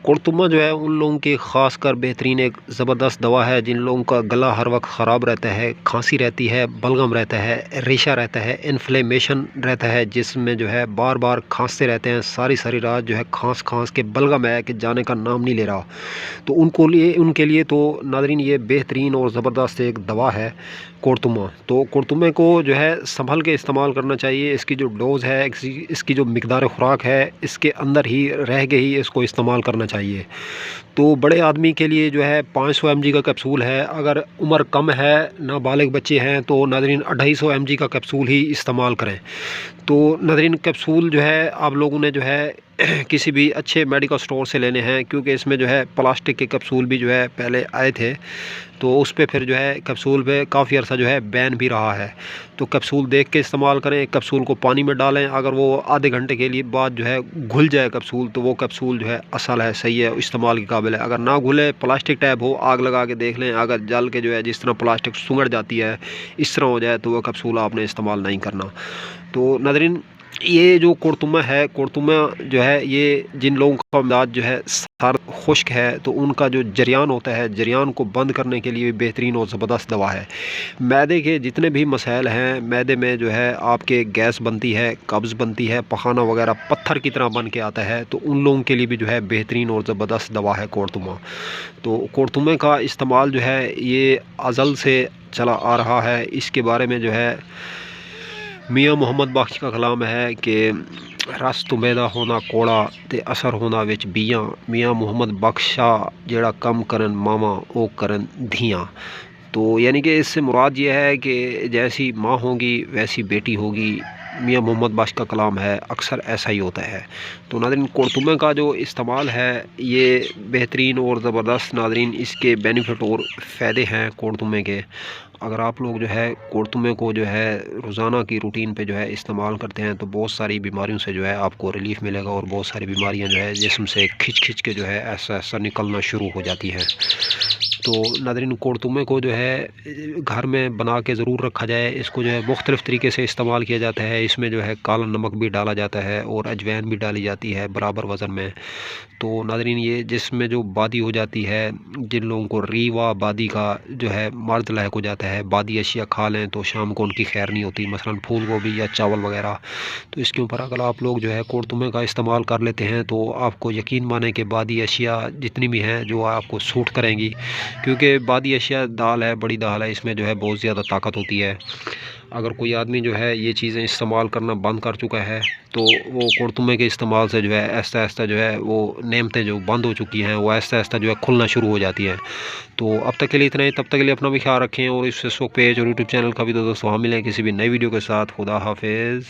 कुरतुमा जो है उन लोगों की ख़ास कर बेहतरीन एक ज़बरदस्त दवा है जिन लोगों का गला हर वक्त ख़राब रहता है, खांसी रहती है, बलगम रहता है, रेशा रहता है, इन्फ्लेमेशन रहता है, जिसमें जो है बार बार खांसते रहते हैं, सारी सारी रात जो है खांस खांस के बलगम है कि जाने का नाम नहीं ले रहा। तो उनके लिए तो नादरीन ये बेहतरीन और ज़बरदस्त एक दवा है कुरतुमा। तो कुरतुमे को जो है संभल के इस्तेमाल करना चाहिए। इसकी जो डोज़ है, इसकी जो मिकदार खुराक है, इसके अंदर ही रह के ही इसको इस्तेमाल करना चाहिए। तो बड़े आदमी के लिए जो है 500 mg का कैप्सूल है। अगर उम्र कम है, नाबालिग बच्चे हैं, तो नादरीन 250 mg का कैप्सूल ही इस्तेमाल करें। तो नादरीन कैप्सूल जो है आप लोगों ने जो है किसी भी अच्छे मेडिकल स्टोर से लेने हैं, क्योंकि इसमें जो है प्लास्टिक के कैप्सूल भी जो है पहले आए थे, तो उस पे फिर जो है कैप्सूल पे काफ़ी अर्सा जो है बैन भी रहा है। तो कैप्सूल देख के इस्तेमाल करें। कैप्सूल को पानी में डालें, अगर वो आधे घंटे के लिए बाद जो है घुल जाए कैप्सूल, तो वो कैप्सूल जो है असल है, सही है, इस्तेमाल के काबिल है। अगर ना घुले, प्लास्टिक टैप हो, आग लगा के देख लें, अगर जल के जो है जिस तरह प्लास्टिक सुंगड़ जाती है इस तरह हो जाए, तो वो कैप्सूल आपने इस्तेमाल नहीं करना। तो नादरीन ये जो कुरतुमा है, कुरतुमा जो है ये जिन लोगों का मिजाज जो है सर खुश्क है, तो उनका जो जरियान होता है, जरियान को बंद करने के लिए बेहतरीन और ज़बरदस्त दवा है। मैदे के जितने भी मसाइल हैं, मैदे में जो है आपके गैस बनती है, कब्ज़ बनती है, पखाना वगैरह पत्थर की तरह बन के आता है, तो उन लोगों के लिए भी जो है बेहतरीन और ज़बरदस्त दवा है कुरतुमा। तो कुरतुमे का इस्तेमाल जो है ये अज़ल से चला आ रहा है। इसके बारे में जो है मियाँ मोहम्मद बख्श का कलाम है कि रस तो मैदा होना कोड़ा ते असर होना विच बियाँ, मियाँ मोहम्मद बख्शा जेड़ा कम करन मामा ओ करन धियाँ। तो यानी कि इससे मुराद ये है कि जैसी माँ होगी वैसी बेटी होगी। मियाँ मोहम्मद बख्श का कलाम है, अक्सर ऐसा ही होता है। तो नादरीन कुरतुमे का जो इस्तेमाल है ये बेहतरीन और ज़बरदस्त, नादरीन इसके बेनिफिट और फ़ायदे हैं कुरतुमे के। अगर आप लोग जो है कुरतुमे को जो है रोज़ाना की रूटीन पे जो है इस्तेमाल करते हैं, तो बहुत सारी बीमारियों से जो है आपको रिलीफ़ मिलेगा, और बहुत सारी बीमारियां जो है जिस्म से खिंच खिंच के जो है ऐसा ऐसा निकलना शुरू हो जाती हैं। तो नादरीन कुरतुमे को जो है घर में बना के ज़रूर रखा जाए। इसको जो है मुख्तलिफ़ तरीके से इस्तेमाल किया जाता है। इसमें जो है काला नमक भी डाला जाता है और अजवाइन भी डाली जाती है बराबर वज़न में। तो नादरीन ये जिसमें जो बादी हो जाती है, जिन लोगों को रीवा बादी का जो है मर्द लायक हो जाता है, बादी अशिया खा लें तो शाम को उनकी खैर नहीं होती, मसलन फूल गोभी या चावल वगैरह। तो इसके ऊपर अगर आप लोग जो है कुरतुमे का इस्तेमाल कर लेते हैं, तो आपको यकीन माने कि बादी अशिया जितनी भी हैं जो आपको सूट करेंगी, क्योंकि बादी अशिया दाल है, बड़ी दाल है, इसमें जो है बहुत ज़्यादा ताकत होती है। अगर कोई आदमी जो है ये चीज़ें इस्तेमाल करना बंद कर चुका है, तो वो कुरतुमे के इस्तेमाल से जो है आहिस्ता आहिस्ता जो है वो नेमतें जो बंद हो चुकी हैं वो आहिस्ता आहिस्ता जो है खुलना शुरू हो जाती हैं। तो अब तक के लिए इतना ही। तब तक के लिए अपना भी ख्याल रखें, और इस फेसबुक पेज और यूट्यूब चैनल का भी दोस्तों हम मिलें किसी भी नई वीडियो के साथ। खुदा हाफिज़।